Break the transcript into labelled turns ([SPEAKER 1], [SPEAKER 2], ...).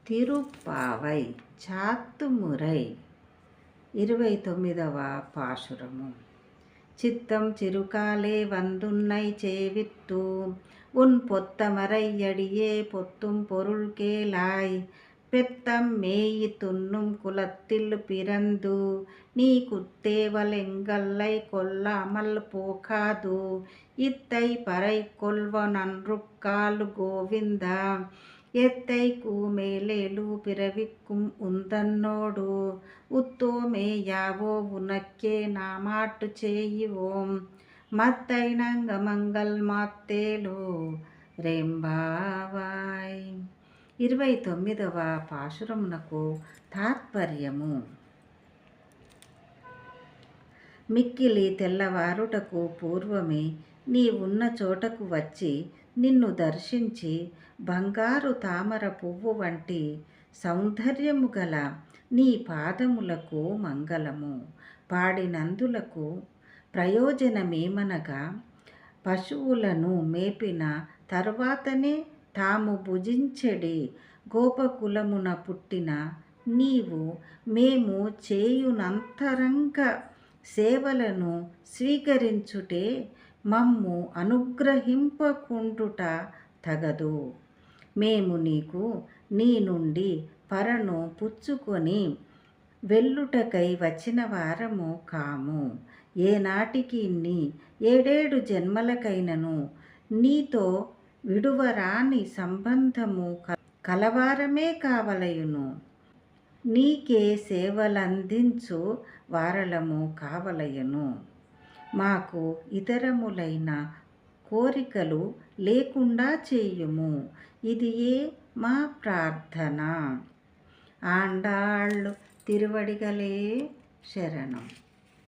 [SPEAKER 1] తిరుప్పావై చాత్తుమురై 29వ పాశురము. சித்தம் சிறுகாலே வந்துன்னை சேவித்து உன் பொத்தமரையடியே பொத்தும் பொருள் கேளாய் பெத்தம் மேயி துன்னும் குலத்தில் பிறந்து நீ குத்தேவலெங்கல்லை கொல்லாமல் போகாது இத்தை பறை கொள்வனன்றுக்கால் கோவிந்தா எத்தை கூமேலேலு பிறவிக்கும் உந்தன்னோடு உத்தோமேயாவோ உனக்கே நாமாட்டு చేయిவோம் మత్తైనంగమంగల్ మాత్తేలో రెంబావాయ్. 29వ పాశురమునకు తాత్పర్యము. మిక్కిలి తెల్లవారుటకు పూర్వమే నీవున్న చోటకు వచ్చి నిన్ను దర్శించి బంగారు తామర పువ్వు వంటి సౌందర్యము గల నీ పాదములకు మంగళము. పాడినందులకు ప్రయోజనమేమనగా పశువులను మేపిన తరువాతనే తాము భుజించెడి గోపకులమున పుట్టిన నీవు మేము చేయునంతరంగ సేవలను స్వీకరించుటే మమ్ము అనుగ్రహింపకుండుట తగదు. మేము నీకు నీ నుండి పరను పుచ్చుకొని వెళ్ళుటకై వచ్చిన వారము కాము. ఏనాటికి నీ 7 జన్మలకైనను నీతో విడువరాని సంబంధము కలవారమే కావలయును. నీకే సేవలందించు వారలము కావలయును. మాకు ఇతరములైన కోరికలు లేకుండా చేయుము. ఇదియే మా ప్రార్థన. ఆండాళ్ తిరువడిగలే శరణం.